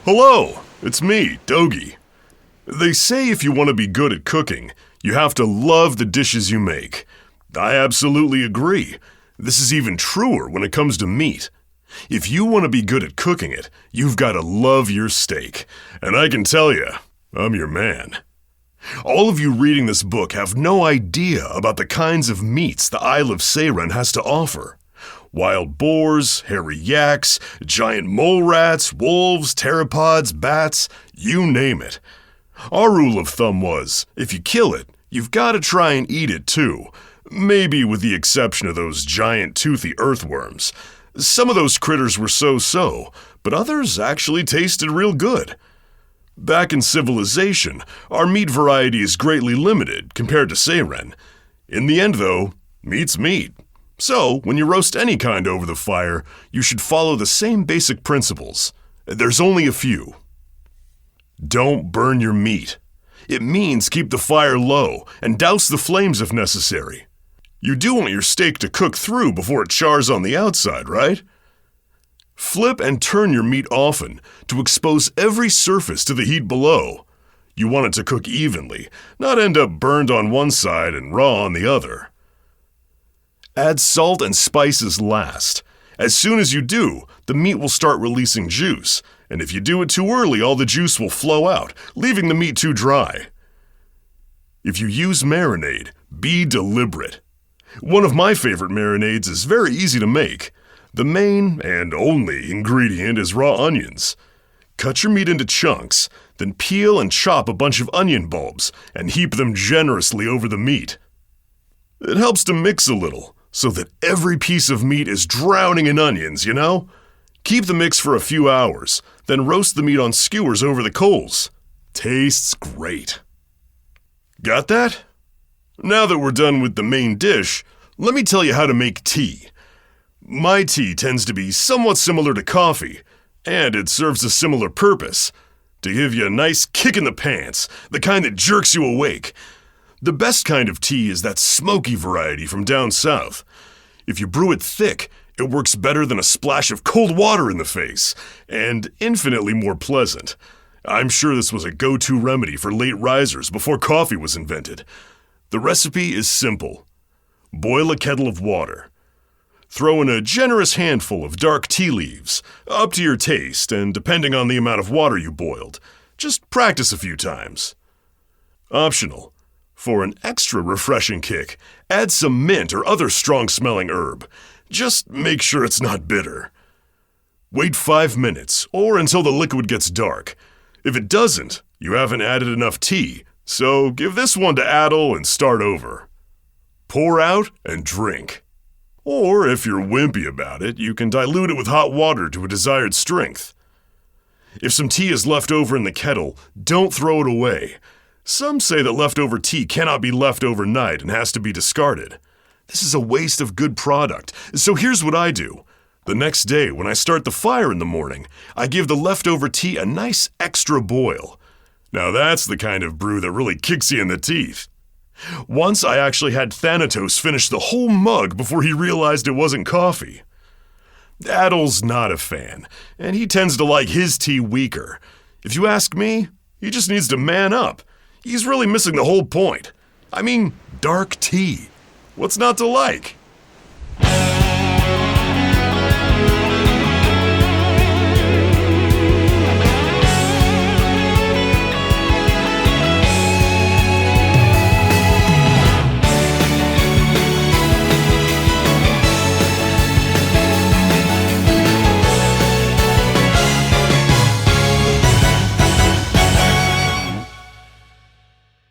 Hello, it's me, Dogi. They say if you want to be good at cooking, you have to love the dishes you make. I absolutely agree. This is even truer when it comes to meat. If you want to be good at cooking it, you've got to love your steak. And I can tell you, I'm your man. All of you reading this book have no idea about the kinds of meats the Isle of YsVIII has to offer. Wild boars, hairy yaks, giant mole rats, wolves, pteropods, bats, you name it. Our rule of thumb was, if you kill it, you've got to try and eat it too. Maybe with the exception of those giant toothy earthworms. Some of those critters were so-so, but others actually tasted real good. Back in civilization, our meat variety is greatly limited compared to YsVIII. In the end, though, meat's meat. So, when you roast any kind over the fire, you should follow the same basic principles. There's only a few. Don't burn your meat. It means keep the fire low and douse the flames if necessary. You do want your steak to cook through before it chars on the outside, right? Flip and turn your meat often to expose every surface to the heat below. You want it to cook evenly, not end up burned on one side and raw on the other. Add salt and spices last. As soon as you do, the meat will start releasing juice, and if you do it too early, all the juice will flow out, leaving the meat too dry. If you use marinade, be deliberate. One of my favorite marinades is very easy to make. The main and only ingredient is raw onions. Cut your meat into chunks, then peel and chop a bunch of onion bulbs and heap them generously over the meat. It helps to mix a little, so that every piece of meat is drowning in onions, you know? Keep the mix for a few hours, then roast the meat on skewers over the coals. Tastes great. Got that? Now that we're done with the main dish, let me tell you how to make tea. My tea tends to be somewhat similar to coffee, and it serves a similar purpose, to give you a nice kick in the pants, the kind that jerks you awake. The best kind of tea is that smoky variety from down south. If you brew it thick, it works better than a splash of cold water in the face, and infinitely more pleasant. I'm sure this was a go-to remedy for late risers before coffee was invented. The recipe is simple. Boil a kettle of water. Throw in a generous handful of dark tea leaves, up to your taste and depending on the amount of water you boiled. Just practice a few times. Optional. For an extra refreshing kick, add some mint or other strong-smelling herb. Just make sure it's not bitter. Wait 5 minutes, or until the liquid gets dark. If it doesn't, you haven't added enough tea, so give this one to Adol and start over. Pour out and drink. Or if you're wimpy about it, you can dilute it with hot water to a desired strength. If some tea is left over in the kettle, don't throw it away. Some say that leftover tea cannot be left overnight and has to be discarded. This is a waste of good product, so here's what I do. The next day, when I start the fire in the morning, I give the leftover tea a nice extra boil. Now that's the kind of brew that really kicks you in the teeth. Once I actually had Thanatos finish the whole mug before he realized it wasn't coffee. Adol's not a fan, and he tends to like his tea weaker. If you ask me, he just needs to man up. He's really missing the whole point. I mean, dark tea. What's not to like?